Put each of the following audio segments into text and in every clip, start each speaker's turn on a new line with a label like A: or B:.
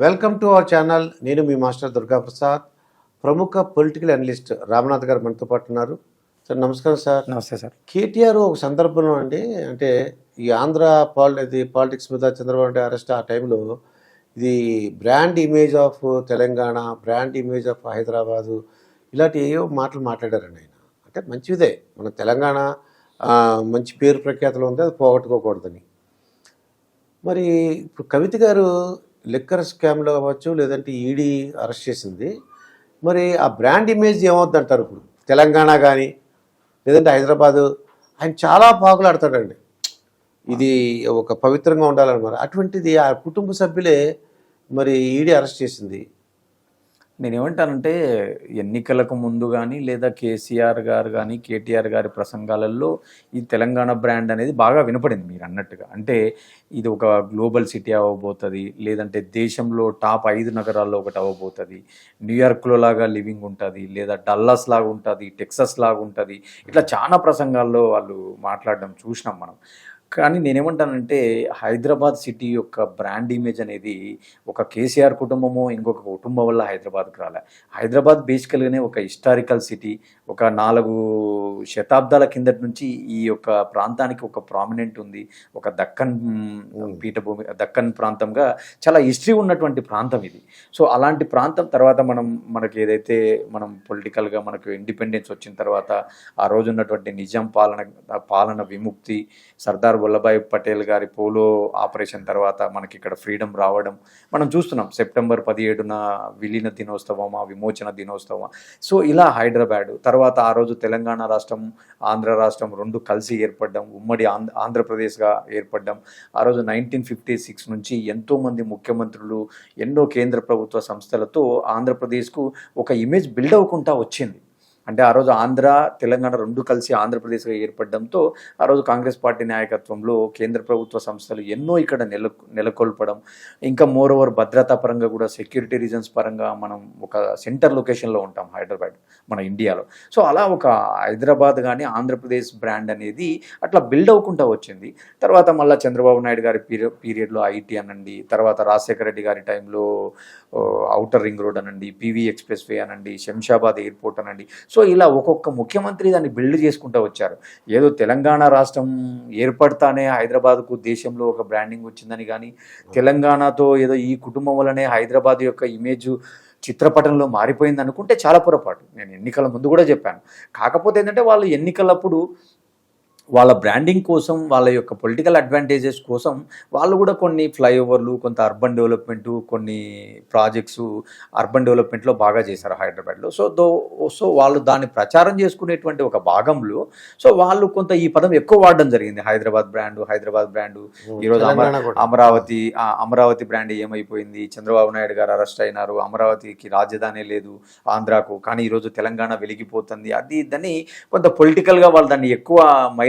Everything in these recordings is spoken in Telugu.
A: Welcome to our channel. నేను మీ మాస్టర్ దుర్గాప్రసాద్. ప్రముఖ పొలిటికల్ అనలిస్ట్ రామనాథ్ గారు మనతో పాటు ఉన్నారు. సార్ నమస్కారం సార్.
B: నమస్తే సార్.
A: కేటీఆర్ ఒక సందర్భంలో అండి, అంటే ఈ ఆంధ్ర పాలిటిక్స్ మీద చంద్రబాబు నాయుడు అరెస్ట్ ఆ టైంలో ఇది brand image of Telangana, brand image of Hyderabad, ఇలాంటి ఏవో మాటలు మాట్లాడారండి ఆయన. అంటే మంచిదే, మన తెలంగాణ మంచి పేరు ప్రఖ్యాతలు ఉంది, అది పోగొట్టుకోకూడదని. మరి ఇప్పుడు కవిత గారు లిక్కర్ స్కామ్లో అవ్వచ్చు, లేదంటే ఈడీ అరెస్ట్ చేసింది. మరి ఆ బ్రాండ్ ఇమేజ్ ఏమవుద్ది అంటారు? ఇప్పుడు తెలంగాణ కానీ లేదంటే హైదరాబాదు, ఆయన చాలా పాకులాడతాడండి, ఇది ఒక పవిత్రంగా ఉండాలన్నమాట. అటువంటిది ఆ కుటుంబ సభ్యులే మరి ఈడీ అరెస్ట్ చేసింది.
B: నేనేమంటానంటే ఎన్నికలకు ముందు కానీ లేదా కేసీఆర్ గారు కానీ కేటీఆర్ గారి ప్రసంగాలలో ఈ తెలంగాణ బ్రాండ్ అనేది బాగా వినపడింది మీరు అన్నట్టుగా. అంటే ఇది ఒక గ్లోబల్ సిటీ అవ్వబోతుంది, లేదంటే దేశంలో టాప్ 5 నగరాల్లో ఒకటి అవ్వబోతుంది, న్యూయార్క్లో లాగా లివింగ్ ఉంటుంది, లేదా డల్లాస్ లాగా ఉంటుంది, టెక్సస్ లాగా ఉంటుంది, ఇట్లా చాలా ప్రసంగాల్లో వాళ్ళు మాట్లాడడం చూసినాం మనం. కానీ నేనేమంటానంటే హైదరాబాద్ సిటీ యొక్క బ్రాండ్ ఇమేజ్ అనేది ఒక కేసీఆర్ కుటుంబమో ఇంకొక కుటుంబం వల్ల హైదరాబాద్కి రాలే. హైదరాబాద్ బేసికల్గానే ఒక హిస్టారికల్ సిటీ. ఒక 4 శతాబ్దాల కిందటి నుంచి ఈ యొక్క ప్రాంతానికి ఒక ప్రామినెంట్ ఉంది. ఒక దక్కన్ పీఠభూమి, దక్కన్ ప్రాంతంగా చాలా హిస్టరీ ఉన్నటువంటి ప్రాంతం ఇది. సో అలాంటి ప్రాంతం తర్వాత మనకి ఏదైతే మనం పొలిటికల్గా మనకు ఇండిపెండెన్స్ వచ్చిన తర్వాత ఆ రోజు ఉన్నటువంటి నిజాం పాలన విముక్తి, సర్దార్ వల్లభాయ్ పటేల్ గారి పోలో ఆపరేషన్ తర్వాత మనకి ఇక్కడ ఫ్రీడమ్ రావడం మనం చూస్తున్నాం. సెప్టెంబర్ 17న విలీన దినోత్సవమా, విమోచన దినోత్సవమా. సో ఇలా హైదరాబాద్ తర్వాత ఆ రోజు తెలంగాణ రాష్ట్రం, ఆంధ్ర రాష్ట్రం 2 కలిసి ఏర్పడ్డం, ఉమ్మడి ఆంధ్రప్రదేశ్గా ఏర్పడ్డం. ఆ రోజు 1956 నుంచి ఎంతోమంది ముఖ్యమంత్రులు, ఎన్నో కేంద్ర ప్రభుత్వ సంస్థలతో ఆంధ్రప్రదేశ్కు ఒక ఇమేజ్ బిల్డ్ అవ్వకుండా వచ్చింది. అంటే ఆ రోజు ఆంధ్ర తెలంగాణ 2 కలిసి ఆంధ్రప్రదేశ్గా ఏర్పడడంతో ఆ రోజు కాంగ్రెస్ పార్టీ నాయకత్వంలో కేంద్ర ప్రభుత్వ సంస్థలు ఎన్నో ఇక్కడ నెలకొల్పడం, ఇంకా మోరోవర్ భద్రతా పరంగా కూడా సెక్యూరిటీ రీజన్స్ పరంగా మనం ఒక సెంటర్ లొకేషన్లో ఉంటాం హైదరాబాద్ మన ఇండియాలో. సో అలా ఒక హైదరాబాద్ కానీ ఆంధ్రప్రదేశ్ బ్రాండ్ అనేది అట్లా బిల్డ్ అవ్వకుండా వచ్చింది. తర్వాత మళ్ళీ చంద్రబాబు నాయుడు గారి పీరియడ్లో ఐటీ అనండి, తర్వాత రాజశేఖర రెడ్డి గారి టైంలో ఔటర్ రింగ్ రోడ్ అనండి, పీవీ ఎక్స్ప్రెస్ వే అనండి, శంషాబాద్ ఎయిర్పోర్ట్ అనండి. సో ఇలా ఒక్కొక్క ముఖ్యమంత్రి దాన్ని బిల్డ్ చేసుకుంటూ వచ్చారు. ఏదో తెలంగాణ రాష్ట్రం ఏర్పడతానే హైదరాబాద్కు దేశంలో ఒక బ్రాండింగ్ వచ్చిందని కానీ, తెలంగాణతో ఏదో ఈ కుటుంబం వల్లనే హైదరాబాద్ యొక్క ఇమేజ్ చిత్రపటంలో మారిపోయింది అనుకుంటే చాలా పొరపాటు. నేను ఎన్నికల ముందు కూడా చెప్పాను. కాకపోతే ఏంటంటే వాళ్ళు ఎన్నికలప్పుడు వాళ్ళ బ్రాండింగ్ కోసం, వాళ్ళ యొక్క పొలిటికల్ అడ్వాంటేజెస్ కోసం వాళ్ళు కూడా కొన్ని ఫ్లైఓవర్లు, కొంత అర్బన్ డెవలప్మెంటు, కొన్ని ప్రాజెక్ట్స్ అర్బన్ డెవలప్మెంట్లో బాగా చేశారు హైదరాబాద్లో. సో వాళ్ళు దాన్ని ప్రచారం చేసుకునేటువంటి ఒక భాగంలో సో వాళ్ళు కొంత ఈ పదం ఎక్కువ వాడడం జరిగింది. హైదరాబాద్ బ్రాండు. ఈరోజు అమరావతి బ్రాండ్ ఏమైపోయింది? చంద్రబాబు నాయుడు గారు అరెస్ట్ అయినారు, అమరావతికి రాజధాని లేదు ఆంధ్రాకు, కానీ ఈరోజు తెలంగాణ వెలిగిపోతుంది, అది ఇదని కొంత పొలిటికల్గా వాళ్ళు దాన్ని ఎక్కువ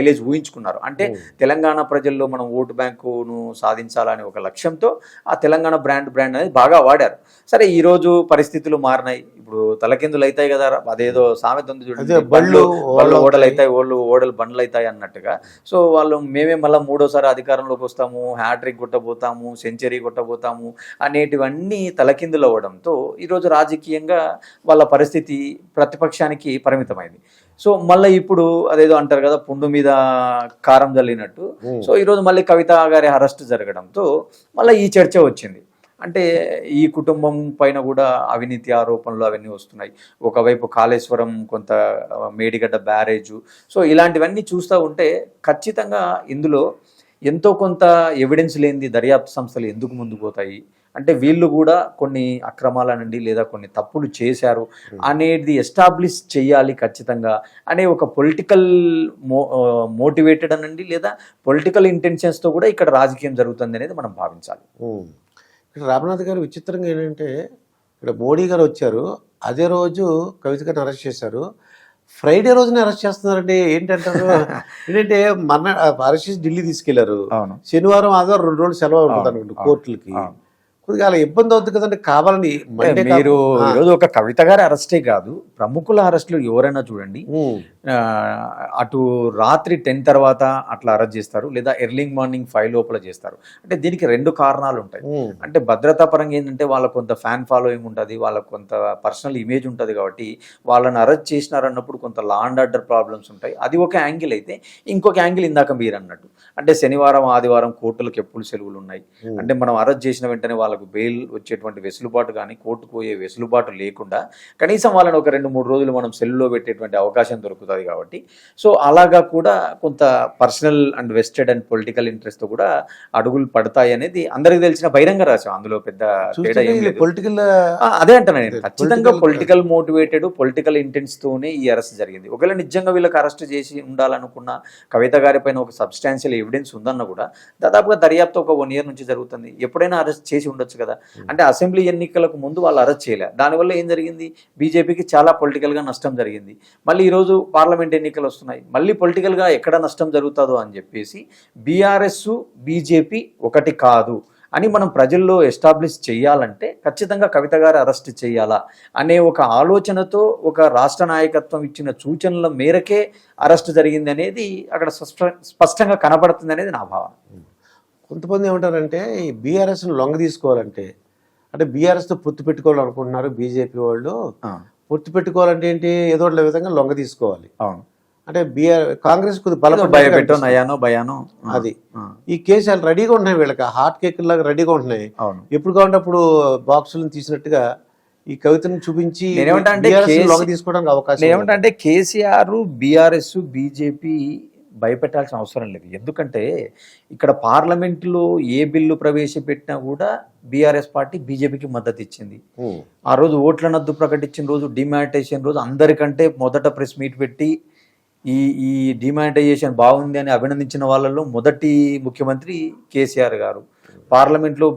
B: ఊహించుకున్నారు. అంటే తెలంగాణ ప్రజల్లో మనం ఓటు బ్యాంకును సాధించాలనే ఒక లక్ష్యంతో ఆ తెలంగాణ బ్రాండ్ అనేది బాగా వాడారు. సరే, ఈరోజు పరిస్థితులు మారినాయి. ఇప్పుడు తలకిందులు అవుతాయి కదా, అదేదో సామెత ఉంది చూడండి, బళ్ళు ఓడలు అవుతాయి, ఓడలు బండ్లు అవుతాయి అన్నట్టుగా. సో వాళ్ళు మేమే మళ్ళీ 3వ అధికారంలోకి వస్తాము, హ్యాట్రిక్ కొట్టబోతాము, సెంచరీ కొట్టబోతాము అనేటివన్నీ తలకిందులు అవ్వడంతో ఈరోజు రాజకీయంగా వాళ్ళ పరిస్థితి ప్రతిపక్షానికి పరిమితమైంది. సో మళ్ళీ ఇప్పుడు అదేదో అంటారు కదా, పుండు మీద కారం జల్లినట్టు. సో ఈరోజు మళ్ళీ కవిత గారి అరెస్ట్ జరగడంతో మళ్ళీ ఈ చర్చ వచ్చింది. అంటే ఈ కుటుంబం పైన కూడా అవినీతి ఆరోపణలు అవన్నీ వస్తున్నాయి. ఒకవైపు కాళేశ్వరం, కొంత మేడిగడ్డ బ్యారేజు. సో ఇలాంటివన్నీ చూస్తూ ఉంటే ఖచ్చితంగా ఇందులో ఎంతో కొంత ఎవిడెన్స్ లేనిది దర్యాప్తు సంస్థలు ఎందుకు ముందుకు పోతాయి? అంటే వీళ్ళు కూడా కొన్ని అక్రమాల నుండి లేదా కొన్ని తప్పులు చేశారు అనేది ఎస్టాబ్లిష్ చేయాలి ఖచ్చితంగా అనే ఒక పొలిటికల్ మోటివేటెడ్ అనండి, లేదా పొలిటికల్ ఇంటెన్షన్స్తో కూడా ఇక్కడ రాజకీయం జరుగుతుంది అనేది మనం భావించాలి.
A: ఇక్కడ రామనాథ్ గారు విచిత్రంగా ఏంటంటే, ఇక్కడ మోడీ గారు వచ్చారు, అదే రోజు కవిత గారిని అరెస్ట్ చేశారు. ఫ్రైడే రోజునే అరెస్ట్ చేస్తున్నారండి, ఏంటంటారు? ఏంటంటే అరెస్ట్ చేసి ఢిల్లీ తీసుకెళ్లారు. శనివారం ఆదివారం 2 రోజులు సెలవు ఉంటుంది అనుకుంటు కోర్టులకి. కొద్దిగా అలా ఇబ్బంది అవుతుంది కదండి, కావాలని మండే
B: మీరు ఈరోజు ఒక కవిత గారి అరెస్టే కాదు, ప్రముఖుల అరెస్టులు ఎవరైనా చూడండి, ఆ, అటు రాత్రి 10 తర్వాత అట్లా అరెస్ట్ చేస్తారు, లేదా ఎర్లీ మార్నింగ్ 5 లోపల చేస్తారు. అంటే దీనికి 2 కారణాలు ఉంటాయి. అంటే భద్రతా పరంగా ఏంటంటే వాళ్ళకు కొంత ఫ్యాన్ ఫాలోయింగ్ ఉంటుంది, వాళ్ళకు కొంత పర్సనల్ ఇమేజ్ ఉంటుంది, కాబట్టి వాళ్ళని అరెస్ట్ చేసినారన్నప్పుడు కొంత లా అండ్ ఆర్డర్ ప్రాబ్లమ్స్ ఉంటాయి. అది ఒక యాంగిల్ అయితే, ఇంకొక యాంగిల్ ఇందాక మీరు అన్నట్టు, అంటే శనివారం ఆదివారం కోర్టులకు ఎప్పుడు సెలవులు ఉన్నాయి, అంటే మనం అరెస్ట్ చేసిన వెంటనే వాళ్ళకు బెయిల్ వచ్చేటువంటి వెసులుబాటు కానీ కోర్టుకు పోయే వెసులుబాటు లేకుండా కనీసం వాళ్ళని ఒక 2-3 రోజులు మనం సెల్లులో పెట్టేటువంటి అవకాశం దొరుకుతుంది కాబట్టి, సో అలాగా కూడా కొంత personal and vested and political interest తో కూడా అడుగులు పడతాయి అనేది అందరికి తెలిసిన బహిరంగ రహస్యం. అందులో పెద్ద తేడా ఏం లేదు.
A: పొలిటికల్
B: అదే అంటున్నా నేను, ఖచ్చితంగా పొలిటికల్ మోటివేటెడ్ పొలిటికల్ ఇంటెన్స్ తోనే ఈ అరెస్ట్ జరిగింది. ఒకవేళ నిజంగా వీళ్ళకి అరెస్ట్ చేసి ఉండాలనుకున్న కవిత గారి పైన ఒక సబ్స్టాన్షియల్ ఎవిడెన్స్ ఉందన్న కూడా దాదాపుగా దర్యాప్తు ఒక 1 year నుంచి జరుగుతుంది. ఎప్పుడైనా అరెస్ట్ చేసి ఉండొచ్చు కదా. అంటే అసెంబ్లీ ఎన్నికలకు ముందు వాళ్ళు అరెస్ట్ చేయలే, దానివల్ల ఏం జరిగింది, బీజేపీకి చాలా పొలిటికల్గా నష్టం జరిగింది. మళ్ళీ ఈరోజు పార్లమెంట్ ఎన్నికలు వస్తున్నాయి, మళ్ళీ పొలిటికల్గా ఎక్కడ నష్టం జరుగుతుందో అని చెప్పేసి బీఆర్ఎస్ బీజేపీ ఒకటి కాదు అని మనం ప్రజల్లో ఎస్టాబ్లిష్ చేయాలంటే ఖచ్చితంగా కవిత గారు అరెస్ట్ చేయాలా అనే ఒక ఆలోచనతో ఒక రాష్ట్ర నాయకత్వం ఇచ్చిన సూచనల మేరకే అరెస్ట్ జరిగింది అనేది అక్కడ స్పష్టంగా కనబడుతుంది అనేది నా భావన.
A: కొంతమంది ఏమంటారంటే ఈ బీఆర్ఎస్ని లొంగ తీసుకోవాలంటే, అంటే బీఆర్ఎస్తో పొత్తు పెట్టుకోవాలనుకుంటున్నారు బీజేపీ వాళ్ళు. పొత్తు పెట్టుకోవాలంటే ఏంటి, ఏదో ఒక విధంగా లొంగ తీసుకోవాలి.
B: అవును,
A: అంటే కాంగ్రెస్ కొద్ది
B: భయానో
A: అది. ఈ కేసులు రెడీగా ఉంటున్నాయి, వీళ్ళకి హాట్ కేక్ లాగా రెడీగా ఉంటున్నాయి. ఎప్పుడు కావాలంటే అప్పుడు బాక్సులను తీసినట్టుగా ఈ కవితను చూపించి లొంగ తీసుకోవడానికి అవకాశం.
B: ఏమంటే కేసీఆర్ బీఆర్ఎస్ బీజేపీ భయపెట్టాల్సిన అవసరం లేదు. ఎందుకంటే ఇక్కడ పార్లమెంటులో ఏ బిల్లు ప్రవేశపెట్టినా కూడా బీఆర్ఎస్ పార్టీ బీజేపీకి మద్దతు ఇచ్చింది. ఆ రోజు ఓట్ల నద్దు ప్రకటించిన రోజు, డిమానిటైజేషన్ రోజు అందరికంటే మొదట ప్రెస్ మీట్ పెట్టి ఈ డిమానిటైజేషన్ బాగుంది అని అభినందించిన వాళ్ళలో మొదటి ముఖ్యమంత్రి కేసీఆర్ గారు. పార్లమెంట్లో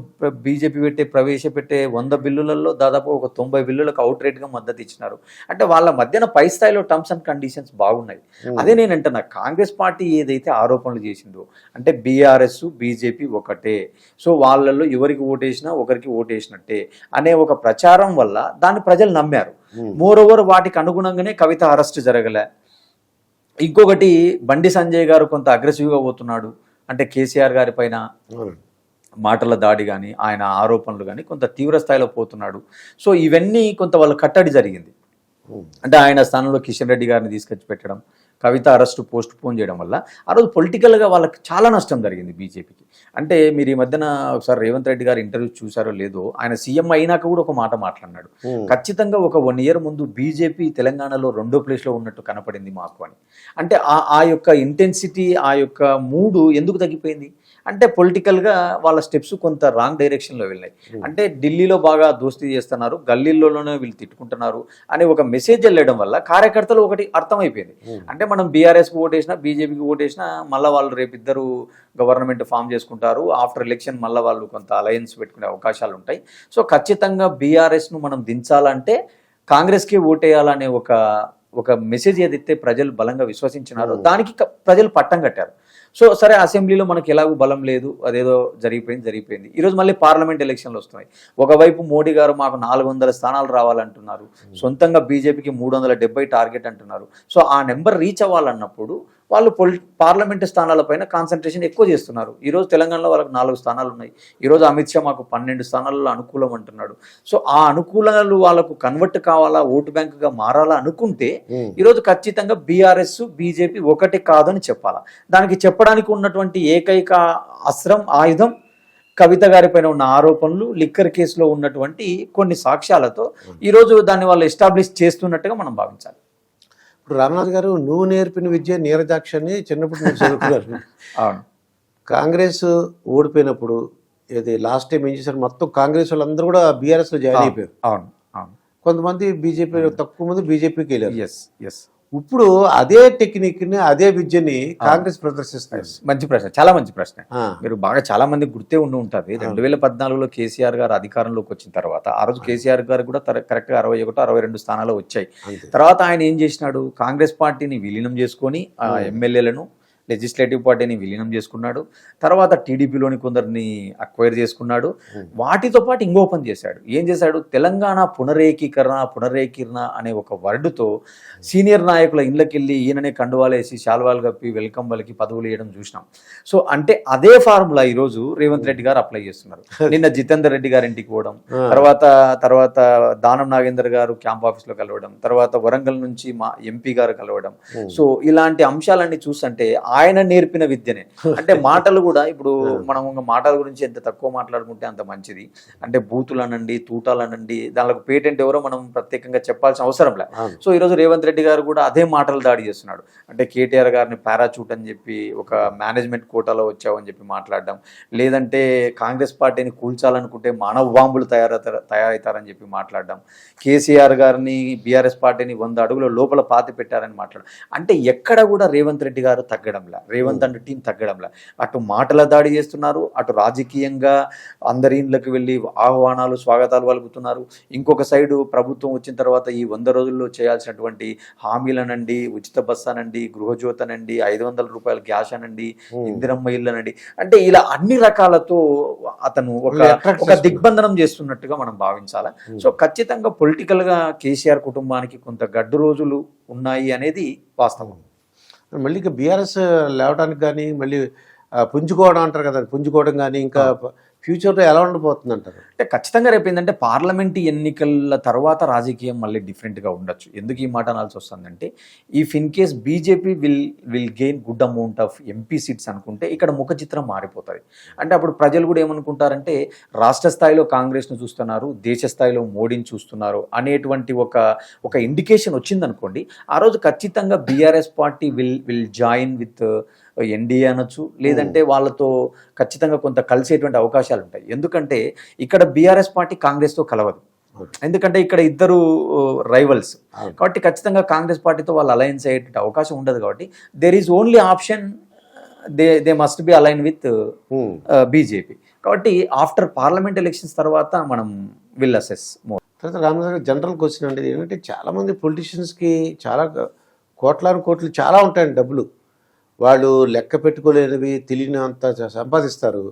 B: బీజేపీ ప్రవేశపెట్టే 100 బిల్లులలో దాదాపు ఒక 90 బిల్లులకు అవుట్ రేట్గా మద్దతు ఇచ్చినారు. అంటే వాళ్ళ మధ్యన పై స్థాయిలో టర్మ్స్ అండ్ కండిషన్స్ బాగున్నాయి. అదే నేను అంటున్నా, కాంగ్రెస్ పార్టీ ఏదైతే ఆరోపణలు చేసిందో, అంటే బీఆర్ఎస్ బీజేపీ ఒకటే, సో వాళ్ళల్లో ఎవరికి ఓటేసినా ఒకరికి ఓటేసినట్టే అనే ఒక ప్రచారం వల్ల దాన్ని ప్రజలు నమ్మారు. మోర్ ఓవర్ వాటికి అనుగుణంగానే కవిత అరెస్ట్ జరగలే. ఇంకొకటి, బండి సంజయ్ గారు కొంత అగ్రెసివ్గా పోతున్నాడు, అంటే కేసీఆర్ గారి పైన మాటల దాడి కానీ ఆయన ఆరోపణలు కానీ కొంత తీవ్ర స్థాయిలో పోతున్నాడు. సో ఇవన్నీ కొంత వాళ్ళ కట్టడి జరిగింది. అంటే ఆయన స్థానంలో కిషన్ రెడ్డి గారిని తీసుకొచ్చి పెట్టడం, కవిత అరెస్టు పోస్ట్ పోన్ చేయడం వల్ల ఆ రోజు పొలిటికల్గా వాళ్ళకి చాలా నష్టం జరిగింది బీజేపీకి. అంటే మీరు ఈ మధ్యన ఒకసారి రేవంత్ రెడ్డి గారు ఇంటర్వ్యూ చూసారో లేదో, ఆయన సీఎం అయినాక కూడా ఒక మాట మాట్లాడినాడు, ఖచ్చితంగా ఒక 1 year ముందు బీజేపీ తెలంగాణలో 2వ ప్లేస్లో ఉన్నట్టు కనపడింది మాకు అని. అంటే ఆ యొక్క ఇంటెన్సిటీ, ఆ యొక్క మూడు ఎందుకు తగ్గిపోయింది అంటే పొలిటికల్గా వాళ్ళ స్టెప్స్ కొంత రాంగ్ డైరెక్షన్లో వెళ్ళినాయి. అంటే ఢిల్లీలో బాగా దోస్తీ చేస్తున్నారు, గల్లీల్లోనే వీళ్ళు తిట్టుకుంటున్నారు అనే ఒక మెసేజ్ వెళ్ళడం వల్ల కార్యకర్తలు ఒకటి అర్థమైపోయింది, అంటే మనం బీఆర్ఎస్కి ఓటేసినా బీజేపీకి ఓటేసినా మళ్ళీ వాళ్ళు రేపు ఇద్దరు గవర్నమెంట్ ఫామ్ చేసుకుంటారు, ఆఫ్టర్ ఎలక్షన్ మళ్ళీ వాళ్ళు కొంత అలయన్స్ పెట్టుకునే అవకాశాలు ఉంటాయి. సో ఖచ్చితంగా బీఆర్ఎస్ను మనం దించాలంటే కాంగ్రెస్కి ఓటేయాలనే ఒక మెసేజ్ ఏదైతే ప్రజలు బలంగా విశ్వసించినారో దానికి ప్రజలు పట్టం కట్టారు. సో సరే, అసెంబ్లీలో మనకి ఎలాగో బలం లేదు, అదేదో జరిగిపోయింది. ఈరోజు మళ్ళీ పార్లమెంట్ ఎలక్షన్లు వస్తున్నాయి. ఒకవైపు మోడీ గారు మాకు 400 స్థానాలు రావాలంటున్నారు, సొంతంగా బీజేపీకి 370 టార్గెట్ అంటున్నారు. సో ఆ నెంబర్ రీచ్ అవ్వాలన్నప్పుడు వాళ్ళు పార్లమెంటు స్థానాలపైన కాన్సన్ట్రేషన్ ఎక్కువ చేస్తున్నారు. ఈరోజు తెలంగాణలో వాళ్ళకి 4 స్థానాలు ఉన్నాయి. ఈరోజు అమిత్ షా మాకు 12 స్థానాలలో అనుకూలం అంటున్నాడు. సో ఆ అనుకూలాలు వాళ్ళకు కన్వర్ట్ కావాలా, ఓటు బ్యాంకుగా మారాలా అనుకుంటే ఈరోజు ఖచ్చితంగా బీఆర్ఎస్ బీజేపీ ఒకటి కాదని చెప్పాలా. దానికి చెప్పడానికి ఉన్నటువంటి ఏకైక ఆయుధం కవిత గారి పైన ఉన్న ఆరోపణలు, లిక్కర్ కేసులో ఉన్నటువంటి కొన్ని సాక్ష్యాలతో ఈరోజు దాన్ని వాళ్ళు ఎస్టాబ్లిష్ చేస్తున్నట్టుగా మనం భావించాలి.
A: ఇప్పుడు రామనాథ్ గారు, నువ్వు నేర్పిన విద్య నీరజాక్షని చిన్నప్పుడు మీరు చదువుకున్నారు.
B: అవును,
A: కాంగ్రెస్ ఓడిపోయినప్పుడు ఇది లాస్ట్ టైం ఏం చేశారు, మొత్తం కాంగ్రెస్ వాళ్ళందరూ కూడా బీఆర్ఎస్లో జాయిన్ అయిపోయారు.
B: అవును,
A: కొంతమంది బీజేపీ, తక్కువ మంది బీజేపీకి వెళ్ళారు.
B: ఇప్పుడు
A: అదే టెక్నిక్ ని, అదే విద్యని కాంగ్రెస్ ప్రదర్శిస్తారు.
B: మంచి ప్రశ్న, చాలా మంచి ప్రశ్న. మీరు బాగా చాలా మంది గుర్తే ఉంటుంది, 2014లో కేసీఆర్ గారు అధికారంలోకి వచ్చిన తర్వాత ఆ రోజు కేసీఆర్ గారు కూడా కరెక్ట్ గా 61-62 స్థానాలు వచ్చాయి. తర్వాత ఆయన ఏం చేసినాడు, కాంగ్రెస్ పార్టీని విలీనం చేసుకొని ఆ ఎమ్మెల్యేలను లెజిస్లేటివ్ పార్టీని విలీనం చేసుకున్నాడు, తర్వాత టీడీపీలోని కొందరిని అక్వైర్ చేసుకున్నాడు, వాటితో పాటు ఇంకో పని చేశాడు. ఏం చేశాడు? తెలంగాణ పునరేకీకరణ అనే ఒక వర్డ్తో సీనియర్ నాయకుల ఇళ్ళకెళ్ళి ఈయననే కండువాలేసి శాల్వాలు కప్పి వెల్కమ్ వాళ్ళకి పదవులు ఇవ్వడం చూసినాం. సో అంటే అదే ఫార్ములా ఈరోజు రేవంత్ రెడ్డి గారు అప్లై చేస్తున్నారు. నిన్న జితేందర్ రెడ్డి గారి ఇంటికి పోవడం, తర్వాత దానం నాగేందర్ గారు క్యాంప్ ఆఫీస్లో కలవడం, తర్వాత వరంగల్ నుంచి మా ఎంపీ గారు కలవడం. సో ఇలాంటి అంశాలన్నీ చూస్తుంటే ఆయన నేర్పిన విద్యనే. అంటే మాటలు కూడా ఇప్పుడు మనం మాటల గురించి ఎంత తక్కువ మాట్లాడుకుంటే అంత మంచిది. అంటే బూతులు అనండి, తూటాలు అనండి, దానికి పేటెంట్ ఎవరో మనం ప్రత్యేకంగా చెప్పాల్సిన అవసరం లే. సో ఈరోజు రేవంత్ రెడ్డి గారు కూడా అదే మాటలు దాడి చేస్తున్నాడు. అంటే కేటీఆర్ గారిని పారాచూట్ అని చెప్పి ఒక మేనేజ్మెంట్ కోటాలో వచ్చావని చెప్పి మాట్లాడడం, లేదంటే కాంగ్రెస్ పార్టీని కూల్చాలనుకుంటే మానవ బాంబులు తయారవుతారని చెప్పి మాట్లాడడం, కేసీఆర్ గారిని బీఆర్ఎస్ పార్టీని 100 అడుగుల లోపల పాతి పెట్టారని మాట్లాడడం. అంటే ఎక్కడ కూడా రేవంత్ రెడ్డి గారు తగ్గడంలా, రేవంత్ అండ్ టీం తగ్గడంలా. అటు మాటల దాడి చేస్తున్నారు, అటు రాజకీయంగా అందరి ఇంట్లోకి వెళ్ళి ఆహ్వానాలు స్వాగతాలు పలుకుతున్నారు. ఇంకొక సైడు ప్రభుత్వం వచ్చిన తర్వాత ఈ 100 రోజుల్లో చేయాల్సినటువంటి హామీలనండి, ఉచిత బస్సు అనండి, గృహజ్యోతి అనండి, 500 రూపాయల గ్యాస్ అనండి, ఇందిరమ్మ ఇల్లు అనండి, అంటే ఇలా అన్ని రకాలతో అతను ఒక దిగ్బంధనం చేస్తున్నట్టుగా మనం భావించాలి. సో ఖచ్చితంగా పొలిటికల్ గా కేసీఆర్ కుటుంబానికి కొంత గడ్డు రోజులు ఉన్నాయి అనేది వాస్తవం.
A: మళ్ళీ ఇంకా బీఆర్ఎస్ లేవడానికి కానీ మళ్ళీ పుంజుకోవడం అంటారు కదా, పుంజుకోవడం కానీ ఇంకా ఫ్యూచర్లో ఎలా ఉండబోతుంది అంటారు?
B: అంటే ఖచ్చితంగా రేపు ఏంటంటే పార్లమెంట్ ఎన్నికల తర్వాత రాజకీయం మళ్ళీ డిఫరెంట్గా ఉండొచ్చు. ఎందుకు ఈ మాట అనాల్సి వస్తుందంటే, if in case BJP will gain good amount of MP seats అనుకుంటే ఇక్కడ ముఖ చిత్రం మారిపోతుంది. అంటే అప్పుడు ప్రజలు కూడా ఏమనుకుంటారంటే రాష్ట్ర స్థాయిలో కాంగ్రెస్ను చూస్తున్నారు, దేశ స్థాయిలో మోడీని చూస్తున్నారు అనేటువంటి ఒక ఇండికేషన్ వచ్చిందనుకోండి, ఆ రోజు ఖచ్చితంగా BRS party will join with NDA అనొచ్చు, లేదంటే వాళ్ళతో ఖచ్చితంగా కొంత కలిసేటువంటి అవకాశాలు ఉంటాయి. ఎందుకంటే ఇక్కడ బీఆర్ఎస్ పార్టీ కాంగ్రెస్తో కలవదు, ఎందుకంటే ఇక్కడ ఇద్దరు రైవల్స్ కాబట్టి ఖచ్చితంగా కాంగ్రెస్ పార్టీతో వాళ్ళు అలయన్స్ అయ్యేటువంటి అవకాశం ఉండదు. కాబట్టి there is only option they must be align with BJP. కాబట్టి ఆఫ్టర్ పార్లమెంట్ ఎలక్షన్స్ తర్వాత మనం విల్ అసెస్ మోర్.
A: తర్వాత రామదాస్ గారు జనరల్ క్వశ్చన్ అంటే ఏంటంటే చాలామంది పొలిటీషియన్స్కి చాలా కోట్లు చాలా ఉంటాయండి డబ్బులు, వాళ్ళు లెక్క పెట్టుకోలేనివి తెలియనంత సంపాదిస్తారు,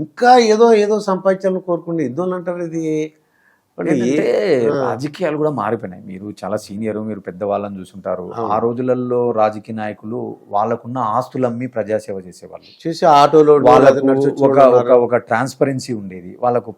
A: ఇంకా ఏదో సంపాదించాలని కోరుకుంటే ఎందువల్ల అంటారు ఇది?
B: ఏంటంటే రాజకీయాలు కూడా మారిపోయినాయి. మీరు చాలా సీనియర్, మీరు పెద్దవాళ్ళని చూసుంటారు. ఆ రోజులలో రాజకీయ నాయకులు వాళ్ళకున్న ఆస్తులు అమ్మి ప్రజాసేవ చేసేవాళ్ళు,
A: చేసి ఆటోలో
B: ఒక ట్రాన్స్పరెన్సీ ఉండేది, వాళ్ళకు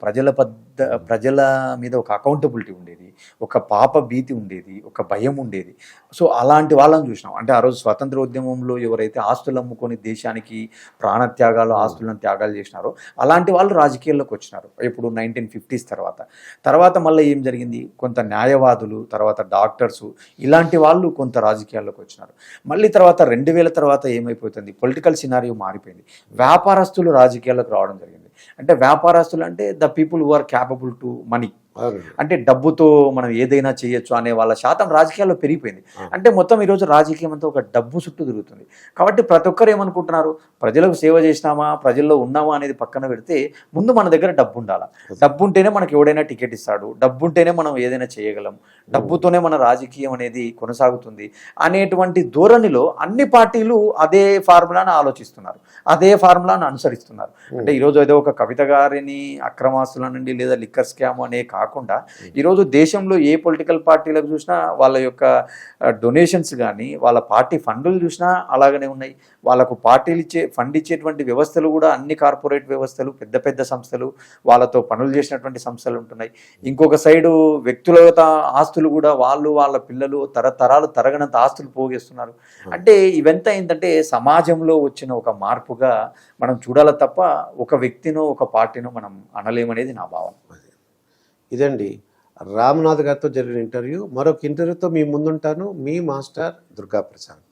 B: ప్రజల మీద ఒక అకౌంటబిలిటీ ఉండేది, ఒక పాప భీతి ఉండేది, ఒక భయం ఉండేది. సో అలాంటి వాళ్ళని చూసినాం. అంటే ఆ రోజు స్వతంత్రోద్యమంలో ఎవరైతే ఆస్తులు అమ్ముకొని దేశానికి ప్రాణత్యాగాలు, ఆస్తులను త్యాగాలు చేసినారో అలాంటి వాళ్ళు రాజకీయాల్లోకి వచ్చినారు. ఇప్పుడు 1950s తర్వాత మళ్ళీ ఏం జరిగింది, కొంత న్యాయవాదులు, తర్వాత డాక్టర్సు, ఇలాంటి వాళ్ళు కొంత రాజకీయాల్లోకి వచ్చినారు. మళ్ళీ తర్వాత 2000 తర్వాత ఏమైపోతుంది, పొలిటికల్ సినారియో మారిపోయింది, వ్యాపారస్తులు రాజకీయాల్లోకి రావడం జరిగింది. అంటే వ్యాపారస్తులు అంటే the people who are capable to money, అంటే డబ్బుతో మనం ఏదైనా చేయొచ్చు అనే వాళ్ళ శాతం రాజకీయాల్లో పెరిగిపోయింది. అంటే మొత్తం ఈరోజు రాజకీయం అంతా ఒక డబ్బు చుట్టూ తిరుగుతుంది. కాబట్టి ప్రతి ఒక్కరు ఏమనుకుంటున్నారు, ప్రజలకు సేవ చేసినామా, ప్రజల్లో ఉన్నామా అనేది పక్కన పెడితే ముందు మన దగ్గర డబ్బు ఉండాలి, డబ్బు ఉంటేనే మనకు ఎవడైనా టికెట్ ఇస్తాడు, డబ్బు ఉంటేనే మనం ఏదైనా చేయగలం, డబ్బుతోనే మన రాజకీయం అనేది కొనసాగుతుంది అనేటువంటి ధోరణిలో అన్ని పార్టీలు అదే ఫార్ములాను ఆలోచిస్తున్నారు, అదే ఫార్ములాను అనుసరిస్తున్నారు. అంటే ఈరోజు ఏదో ఒక కవిత గారిని అక్రమాస్తులనండి లేదా లిక్కర్ స్కామ్ అనే కాకుండా ఈరోజు దేశంలో ఏ పొలిటికల్ పార్టీలకు చూసినా వాళ్ళ యొక్క డొనేషన్స్ కానీ వాళ్ళ పార్టీ ఫండ్లు చూసినా అలాగనే ఉన్నాయి. వాళ్ళకు పార్టీలు ఫండ్ ఇచ్చేటువంటి వ్యవస్థలు కూడా అన్ని కార్పొరేట్ వ్యవస్థలు, పెద్ద పెద్ద సంస్థలు, వాళ్ళతో పనులు చేసినటువంటి సంస్థలు ఉంటున్నాయి. ఇంకొక సైడు వ్యక్తులగత ఆస్తులు కూడా వాళ్ళ పిల్లలు తరతరాలు తరగనంత ఆస్తులు పోగేస్తున్నారు. అంటే ఇవంతా ఏంటంటే సమాజంలో వచ్చిన ఒక మార్పుగా మనం చూడాలి తప్ప ఒక వ్యక్తినో ఒక పార్టీనో మనం అనలేమనేది నా భావన.
A: ఇదండి రామ్నాథ్ గారితో జరిగిన ఇంటర్వ్యూ. మరొక ఇంటర్వ్యూతో మీ ముందుంటాను, మీ మాస్టర్ దుర్గా ప్రసాద్.